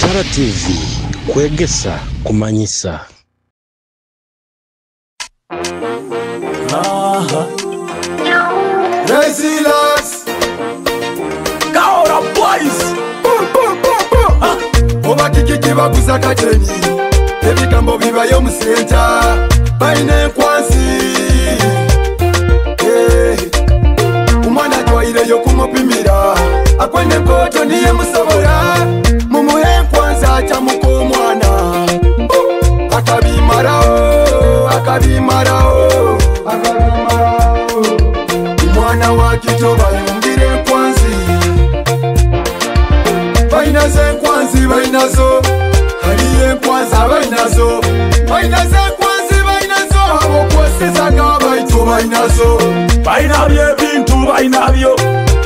Kitara TV, Kwegesa, Kumanyisa. Resilience. Kaora boys. Oba kiki bakusaka cheni. Ebigambo bibayo mu center. Baine nkwansi. Umwana twaire yo kumupimira. Akwene mkoto niye musobora. Mumuhe nkwanza cha mukomwana. Akabimarao, akabimarao, akabimarao. Mwana wa kitoba yungire nkwanzi. Bainaze nkwanzi bainazo. Haliye nkwanza bainazo. Bainaze nkwanzi bainazo. Abo kwesizaga baitu bainazo. Bainabye bintu bainabyo.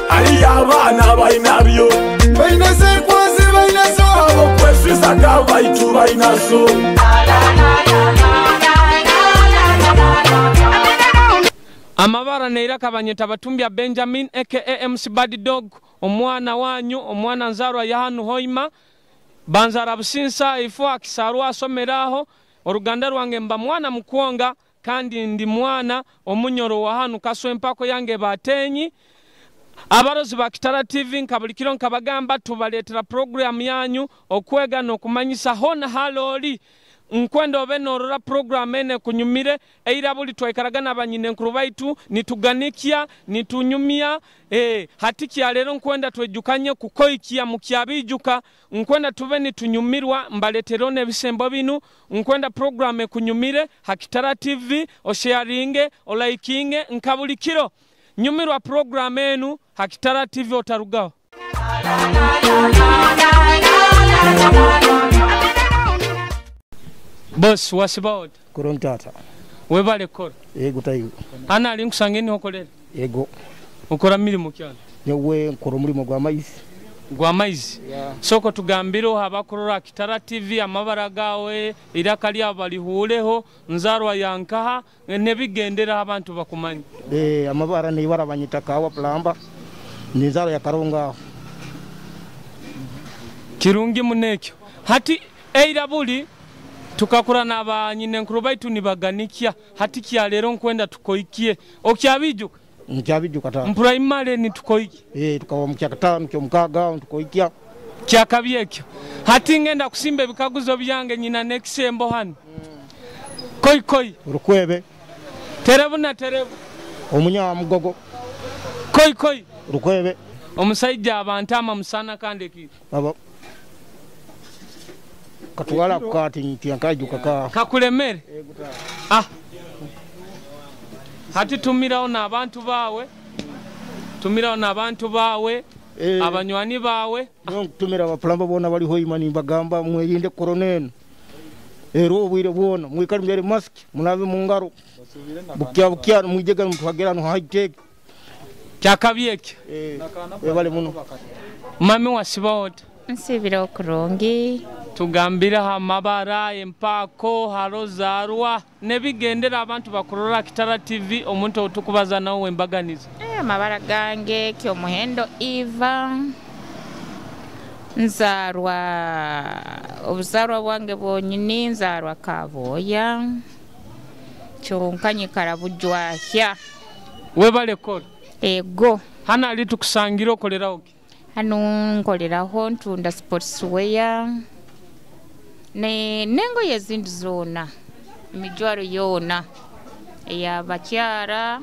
Haliye abana bainabyo. Bainaze nkwanzi bainazo. Abo kwesizaga baitu bainazo. Amabara neira kabanyeta batumbya Benjamin aka MC Baddog, omwana wanyu, omwana nzarwa ya hanu hoima banzara businsa ifo akisarwa asomeraho oruganda rwange mba mwana mukwonga kandi ndi mwana omunyoro wa hanu kaswempako yange batenyi. Abarozi ba Kitara TV nkabulikiro nkabagamba tubaletera program yanyu okwega no kumanyisa hona haloli nkwenda obenorora program ene kunyumire eira buli twayikaragana abanyine nkurubaitu nituganikya nitunyumya hatikia lero nkwenda twejukanye kukoikia mukyabijuka nkwenda tube nitunyumirwa mbaleterone bisembo binu nkwenda program kunyumire Kitara TV osharinge olaikinge nkabulikiro nyumirwa program enu Kitara TV otarugao. Boss wasibaot Korontata. Webale kor. Ego tayo. Ana ali nkusangeni hokolera. Ego. Ukora milimo cyane. Nyewe nkora umurimo gwa maizi. Gwa maizi. Yeah. Soko tugambiro abakorora Kitara TV amabara gawe irakali abalihuleho nzarwa yankaha nebigendera abantu bakumanyi. Amabara ne barabanyitaka wa plamba. Nizaro ya karonga. Kirungi munekyo. Hati eirabuli tukakura n'abanyine nkurubaitu nibaganikia hatikia lero nkwenda tukoikie okyabijuka nkyabijuka ta mprimary ni tukoiki tukawa mukyakatano kyo mukaga tukoikia kyakabyekyo hati ngenda kusimba bikaguzo byange nyina nexembo hano koi rukwebe terebu na terebu omunya mugogo koi rukwebe omusajja abantama musana kande ki baba katwala kukati ntiyankaiju kaka kakulemere hati tumiraho n'abantu bawe abanywani bawe tumira abaplamba bona bali hoimani bagamba mwirinde koronene ero obwire bona mwikali mbere mask munabe mu ngaro bukya mwijega mutwagera no high tech kyakabyeke bale muno mami wasibaota nsibira okurongi tugambira hamabara empako harozarwa nebigendera abantu bakorora Kitara TV omuntu otukubaza nawe embaganiza amabara gange kyo muhendo Eva nzarwa obuzarwa bwange bwonyini nzarwa Kaboya kyonkanye karabujwahya webale kora ego hana ali tukusangira okolera oki hano nkoleraho ntunda sportswear nengo yezindi zona imijwaro yona eyabakyara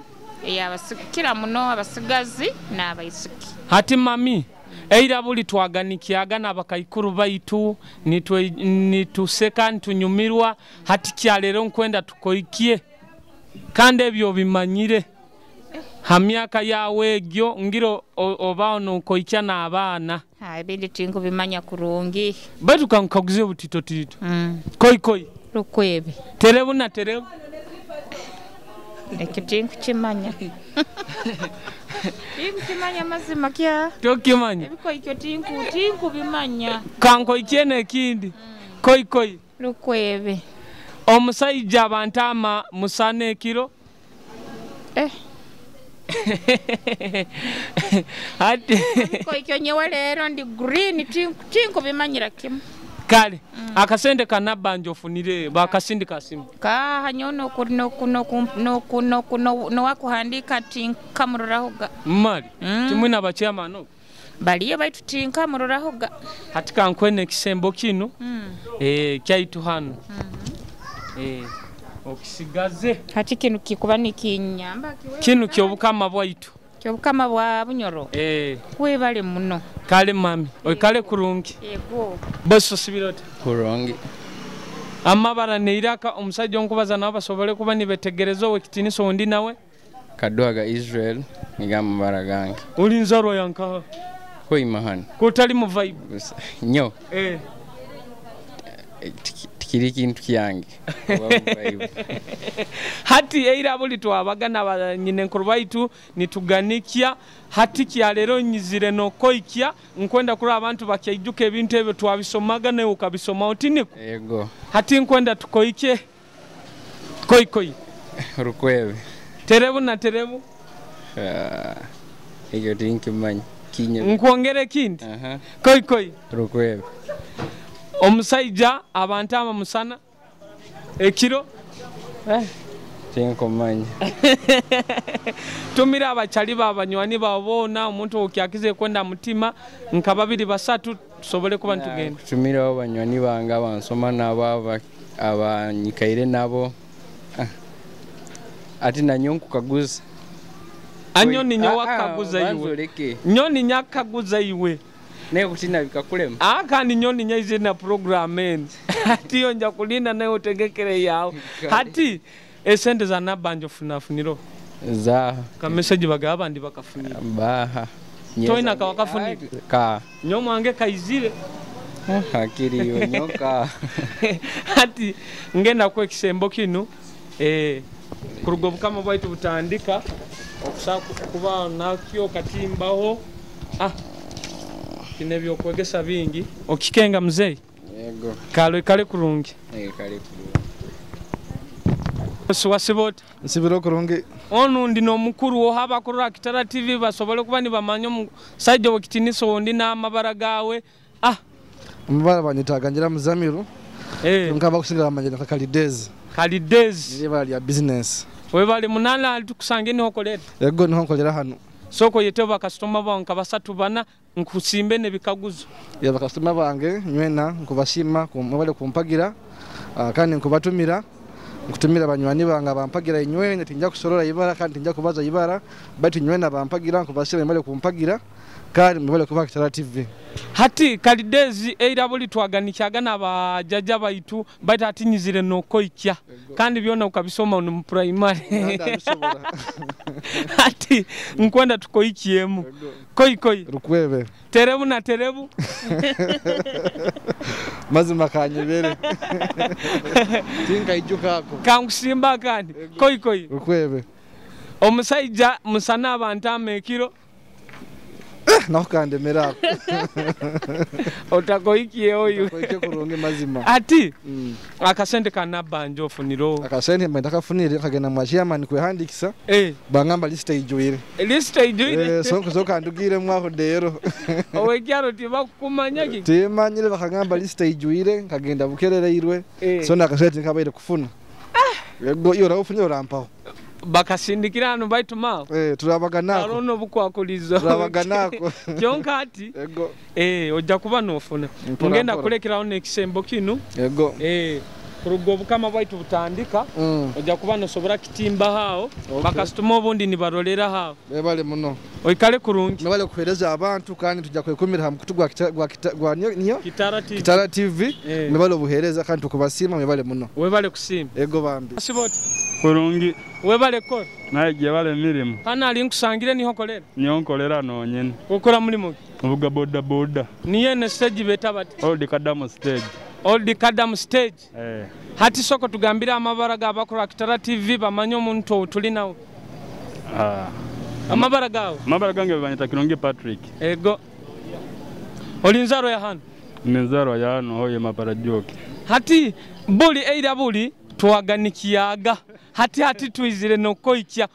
eyabasikira muno abasigazi n'abayisiki hati mami eira buli twaganikiaga n'abakayikuru baitu nituseka nitunyumirwa hati kyalero nkwenda tukoikie kandi ebyo bimanyire hamyaka yawe egyo ngiro obao nukoikya n'abaana ebindi tinko bimanya kurungi baitu kankaguze butito tito koi rukwebe terebu na terebu ekitinku kimanya kimanya mazima kya tokimanya ebikoikyo tinku bimanya kankoikye nekindi koi rukwebe omusajja abantama musane kiro Ko ikyo nyewe lero ndi green tinku bimanyira kimu kale akasente kanabanja ofunire bakasindi kasimu ka hanyono kuno wakuhandika tinka mururahoga mali timwina bakyamano baliyo baitu tinka mururahoga hatika nkwene kisembo kino kyaitu hano okisigaze hati kinu kikuba nikinyamba kinu kyobukama bwaitu kyobukama bwa bunyoro webale muno kale mami kale kurungi yego boso sibirote kurungi amabara neiraka omusajja onkubaza nabo basobole kuba nibetegerezo wekitiniso undi nawe kadwaga Israel ngamba baragange uli nzaro yanka hoima hani kutali mu vibe nyo tikiri kintu kyange hati eira buli twabagana banyine nkurubaitu nituganikya hati kyalero nyizire no koikya nkwenda kuri abantu bakyayijuka ebintu ebyo twabisomaga nayo ukabisoma otiniko yego hati nkwenda tukoike koi rukwebe terebu na terebu iyo tinkimanyi kinye nkuongere kindi koi rukwebe omusaija abantu abamusana ekiro tinkomanyi tumira abachali babanywani babona omuntu okyakize kwenda mutima nka babiri basatu tusobole kuba ntugenda tumira abanywani banga abansoma nabo abanyikaire nabo ati nanyonku kaguza anyoni nyo wakaguza iwe nyoni nyakaguza iwe naye kutina bikakulema kandi nyoni nyaize na program en hati yonja kulinda nayo tegekere yawo hati esente za nabanje funafuniro za ka message bagaba ndi bakafunira baha toina ka wakafunira ka nyomwange kaizire hakiri nyoka hati ngenda ku ekisembo kino kurugo bukama bwaitu butandika okusaku kuba nakyo katimbaho kinebyo kwegesa bingi okikenga mzee yego kale kurungi kale kurungi swasibota nsibiro kurungi onu ndi no mukuru wo haba kurura Kitara TV basobole kuba ni bamanyo sajjo wokitiniso wondi na mabara gawe mubara banyitagangira muzamiru nkaba kusinga amanyira kalidezi kalidezi bali ya business we bali munala alitukusange ni hokolera yego ni hokolera hano soko yeteba customer banka basatu bana nkusimbe ne bikaguzo ya customer bange nywena nkubashima kumubale kumpagira kandi nkubatumira nkutumira abanywani banga bampagira inywene tinja kusorora ibara kandi tinja kubaza ibara bati nywena bampagira nkubashima mubale kumpagira kandi mubale kuba Kitara TV hati kalidezi eira buli twaganikiaga nabajaja baitu bati atinyizire no koikya kandi byona ukabisoma mu primary hati nkwenda tukoikiemu koi rukwebe terebu na terebu mazima kanyebere tinga ijukako kangusimba kandi koi rukwebe omusaija musana abantu amekiro nakandemera otakoikie oyu koike kurungi mazima ati akasente kanabanje ofuniro akasente mbendakafunire kagena mwashiyamani kwehandikisa bangamba liste ijuire sonko zokandugire mwaho dero owekyaro tibakumanyaki timanyire bakangamba liste ijuire kagenda bukerere irwe so nakasente kabaire kufuna yego iyo raufuna orampaho bakasindikirano baitu mao turabaganako arono bukwakulizo turabaganako kyonka ati yego ojja kuba nofuna ngenda kulekeraho nekisembo kino yego kurugo bukama baitu butandika ojja kuba nosobora kitimba hao bakasitoma obundi ni barolera hao bale muno oikale kurungi nabale kuhereza abantu kandi tujja kwekumira ha mukutugwa niyo Kitara TV nabale buhereza kandi tukubasima mebale muno webale kusima yego bambi asibota kurungi webale ko naje bale mirimo kana ali nkusangire niho kolera nyonkolera nonyene ukora mulimo ubuga boda niye ne stage beta bati old kadam stage hati soko tugambira amabara gabakora Kitara TV bamanyo omuntu tulinawo amabara gawo mabara gange banyita Kirungi Patrick ego olinzaro ya hano nenzaro ya hano hoye mabara joke hati buli eira buli twaganikiyaga hati tuizire no koikya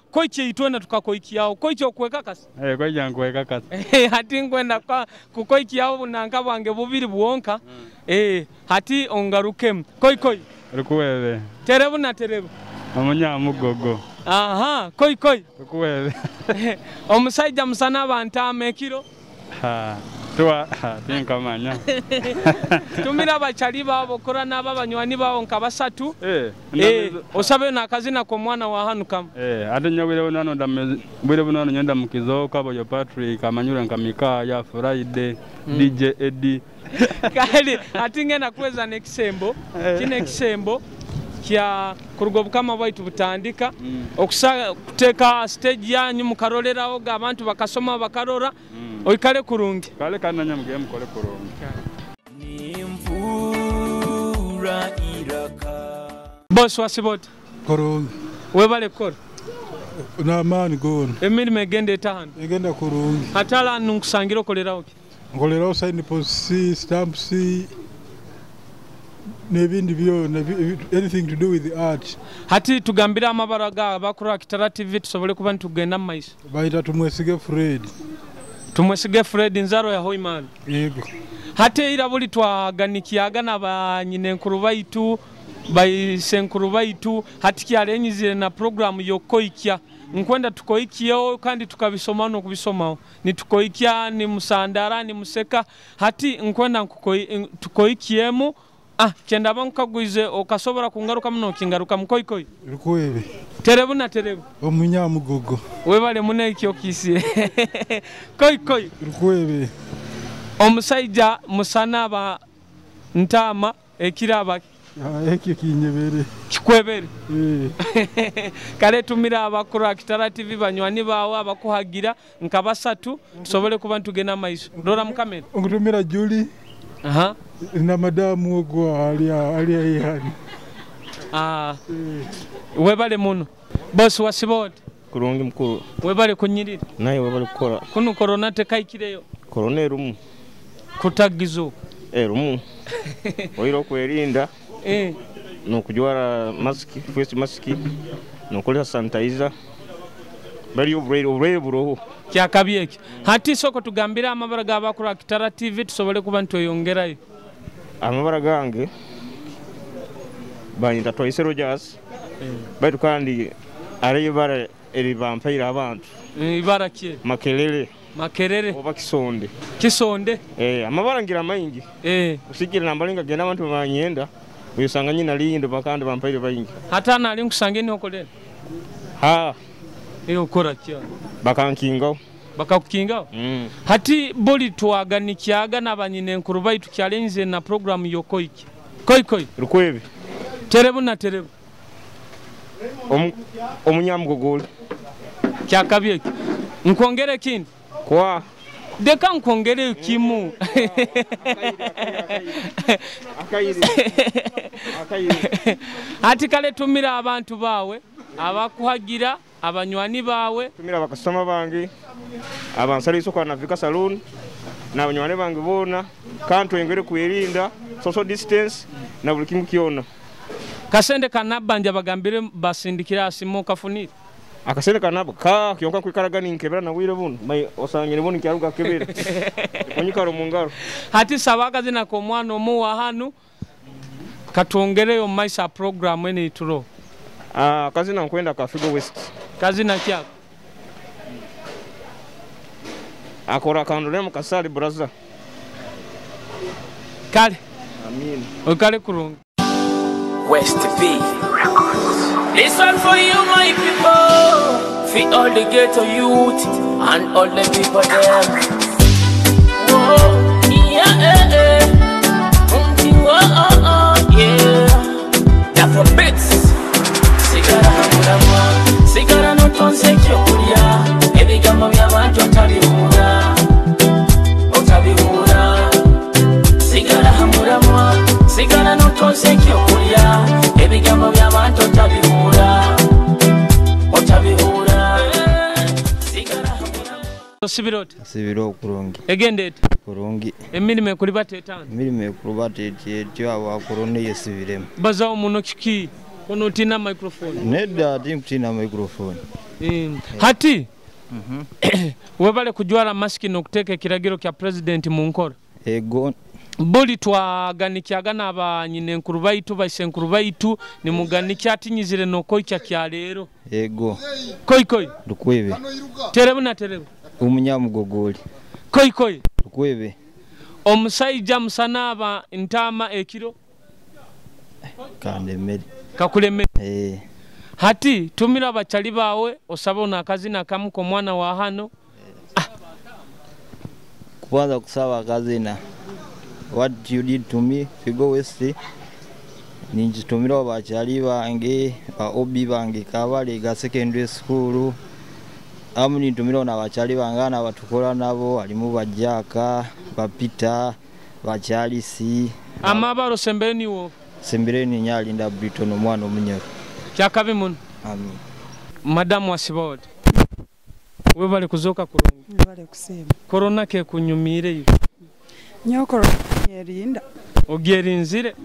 itwena tukakoikyawo koikyo kweka kasi koikya kweka kasi hati ngwenda kwa kukoikyawo bunanka bwange bubiri buonka hati ongarukemu koi koi Rukuwebe terebu na terebu Omunyamugogo aha koi koi Rukuwebe omusajja musana abantu amekiro tuwa tinkamanya tumira abachali babo kora naba banywani bawo nka basatu osabe na kazina ko mwana wa hanu kam ate nyobire bunano bwire bunano nyenda mukizoka boyo Patrick amanyura nkamika ya Friday DJ Eddie kali atinge na kweza nekisembo kine kisembo kya kurugo kama baitu butandika okusa kuteka stage yanyu mukaroleraho abantu bakasoma bakarora oikale kurungi kale kananya mugeye mukole kurungi nimvura iraka boss wasibota kurungi webale kora na mani gona emiri megende tahana egenda kurungi hatala nunkusangiro koleraho ngoleraho sign post stamps nebindi byo anything to do with the art hati tugambira amabaraga abakora Kitara TV tusobole kuba ntugenda maiso baita tumwesige Fred nzaro ya Hoimana yego hati ira buli twaganikiyaga nabanyine nkuru baitu bayisenkuru baitu hati kyarenyizire na program yokoikya nkwenda tukoikiyo kandi tukabisoma no kubisomao ni tukoikya ni musandara ni museka hati nkwenda tukoikiyemo kenda bankagwize okasobora kungaruka muno kingaruka mukoikoi rukwebe terebu na terebu omunyamugogo webale mune ikyo kisi koikoi rukwebe omusajja musana ba ntama ekiraba ekyo kinyebere kikwebere kale tumira abakora Kitara TV banywani bawo abakuhagira nkabasatu tusobole kuba ntugena maiso dora mukamera ongutumira Julie na madamu ogwa ali yani webale muno boss wasibote kurungi mkuru webale kunyirira naye webale kukora kuno corona tekaikireyo corona rumu kutagizo rumu oiro kwerinda no kujwara mask face mask no kola sanitizer bari obrero bro kyakabyeki hati soko tugambira amabaraga abakora Kitara TV tusobole kuba ntoyongerayo amabara gange banyita Twice Rogers baitu kandi aribara eri vampire abantu ibara kye makerere oba kisonde amabara ngira maingi usikira nambalinga genda abantu banyenda uyusanga nyina lindo bakandi vampire bayingi hata nali nkusangeni okolera okora kya bakankinga bakakukinga hati boli twaganikiyaga nabanyine nkuru baitu kyalenze na program yokoiki koi rukwebe terebu na terebu omunyamugogoli kyakabyeki nkongere kindi kwa deka nkongere kimu hati kale tumira abantu bawe abakuhagira abanywani bawe tumira bakasoma bangi abansali soko na Vika Saloon na abanywani bangi bona kantu engere kwirinda social distance na buli kimu kiona kasende kanabanja bagambire basindikira asimo kafunira akasende kanabo ka kyonka kwikaragani nkebera na wire buno mai osangire buno kyaruga kebera konyikaro mungaro hati sabaga zina ko mwana omuwa hanu katwongereyo maisha program ene ituro kazi na kwenda Kafigo West kazi na kyako akora kandole mu Kasali brother kale amin okale kurungi West B this one for you my people for all the ghetto youth and all the people there whoa yeah yeah for bits sigara no tonse kyokulya ebigambo by'abantu otabihura sigara hamuramwa sigara no tonse kyokulya ebigambo by'abantu otabihura sigara hamuramwa sibiro kurungi egendete kurungi emirime kuri batetana emirime kuri batete aba korone yesibiremo bazawo muno kiki kono tina microphone neda tina microphone hati webale kujwara maski no kuteka kiragiro kya president munkora buli twaganikiaga n'abanyina enkuru baitu baisenkuru baitu nimuganikya atinyizire nokoikya kya leero Ego. Koikoi. Lukwebe. Terebu na terebu. Umunyamugogoli. Koikoi. Lukwebe. Omusajja musanaba ntama ekiro. Kandemere. Kakulemere. Hati tumira abachali bawe osaba una akazina kamu ko mwana wa hano. Kuanza kusaba akazina. What you did to me, if you go west, ninjitumira abachali bange, ba obi bange kabale ga secondary school. Amu nintumira na abachali bangana batukola nabo alimu bajaka, bapita, bachali si. Amabaro sembeni wo. Sembeni nyali nda Briton omwana omunyoro. Kyakabi mun. Amen. Madam Wasibod. We bali kuzoka kurungu. Bali kusema. Corona ke kunyumire yo. Nyoko yerinda. Ogerinzire.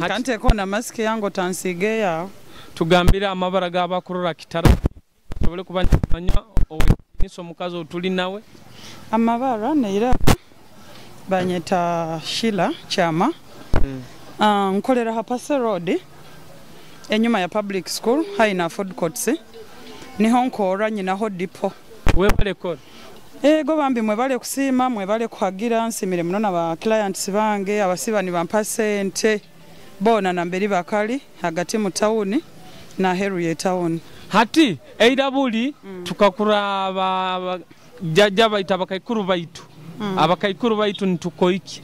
Kante kona mask yango tansige ya. Tugambira amabara gabakurura Kitara. Tobole kubanya niso mukazo tuli nawe. Amabara neira banyeta Shila chama. Nkolera hapase road. Enyuma ya public school haina food courts. Niho nkora nyina ho dipo. Webale kora. Ego bambi mwebale kusima mwebale kuhagira nsimire munona ba clients bange abasibani bampase ente bona namberi bakali hagati mu town na heru ye town. Hati eidabuli tukakura jaja baita bakaikuru baitu. Abakaikuru baitu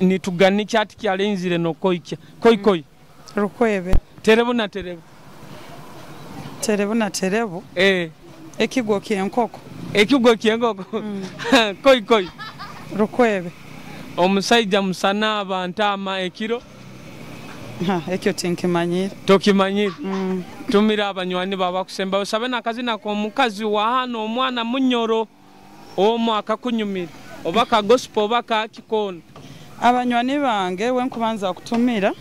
nituganikya ati kyalenzire no koikya. Koikoi. Rukwebe. Terebu na terebu. Terebu na terebu. Ekigo kyenkoko. Ekigo kyenkoko. Koikoi. Rukwebe. Omusajja musana abantama ekiro. Ekyo tinkimanyire. Tokimanyire. Tumira abanywani baba kusemba osabe nakazina ko mukazi wa hano omwana munyoro omo akakunyumira obaka gospel obaka kikono. Abanywani bange wenkubanza kutumira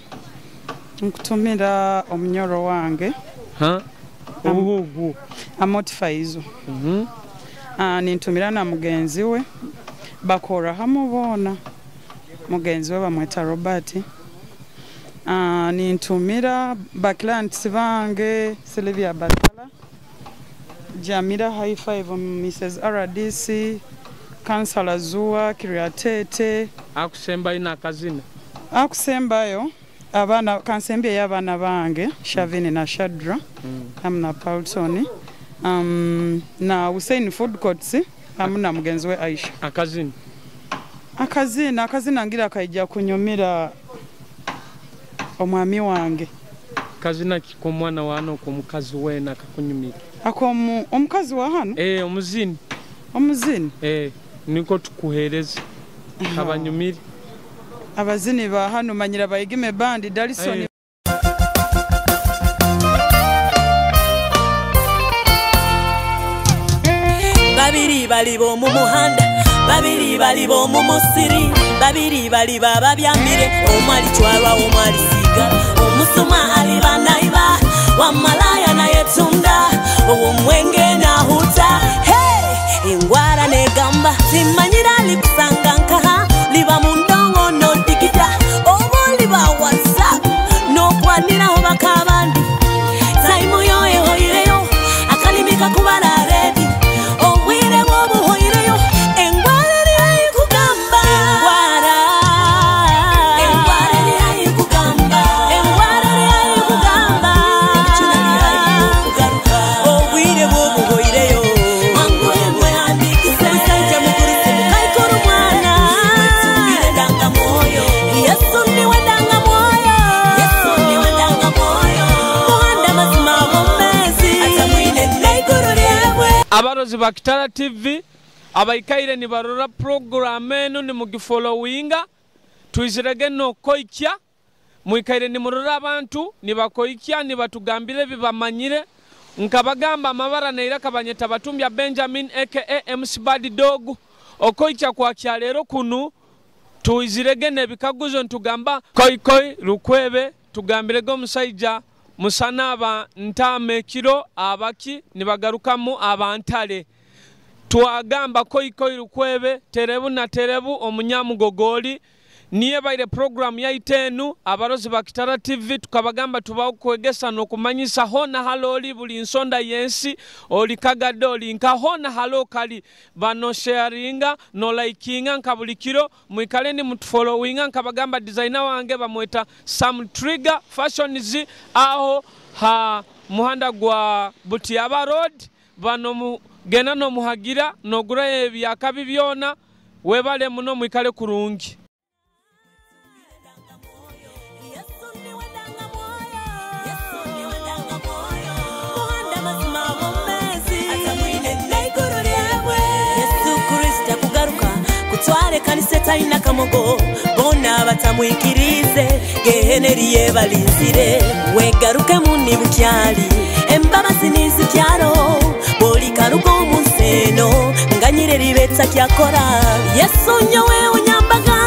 nkutumira omunyoro wange. Amotifaizo. Nintumira na mugenzi we bakora hamubona mugenzi we bamweta Robert. Nintumira backlands bange Sylvia Batala, Jamila High Five, Mrs. RDC, Councilor Zua Kiriatete. Akusemba ina kazina. Akusembayo abana kansembye y'abana bange Shavini na Shadra, amna Paulson, na Hussein Food Courts, amna mugenzi we Aisha. Akazina ngira kajja kunyumira omwami wange. Kazina kiko mwana wano ko mukazi wena akakunyumira. Omukazi wa hano? Omuzini. Omuzini? Niko tukuhereza. Abanyumiri. Abazini ba hano manyira bayigime bandi Dalison. Babiri bali bo mu muhanda, babiri bali bo mu musiri, babiri bali baba byambire, omwali twalwa omwali siga, omusoma ali banaiba, wamalaya na yetunda, omwenge na huta. Hey, engwara ne gamba, simanyira likusanga nkaha, liba mundongo no digita, obo liba WhatsApp, no kwanira obakabandi. Saimu yo ehoireyo, akalimika kubala ready. Abarozi ba Kitara TV abaikaire ni barora program eno ni mugifollowinga tuizirege no koikya muikaire ni murora abantu ni bakoikya ni batugambire bibamanyire nkabagamba amabara neira kabanyeta batumbya Benjamin aka MC Baddog okoikya kwa kyalero kunu tuizirege ne bikaguzo ntugamba koikoi rukwebe tugambirege omusajja musanaba ntame kiro abaki nibagarukamu abantale twagamba koikoi rukwebe terebu na terebu omunyamugogoli niye baire program ya itenu abarozi ba Kitara TV tukabagamba tubaho Kwegesa no Kumanyisa hona haloli buli nsonda yensi oli kagadoli nka hona halo kali bano sharinga no likinga nkabulikiro muikaleni mutufollowinga nkabagamba designer wange bamweta Sam Trigger Fashions aho ha muhanda gwa Butiaba Road bano mugena no muhagira no gura ebyakabi byona webale muno muikale kurungi. Tware kanise taina kamogo bona batamwikirize geheneriye balinzire wegaruke muni bukyali embabazi nizikyaro boli karugo museno nganyire libetsa kyakora Yesu nyowe unyambaga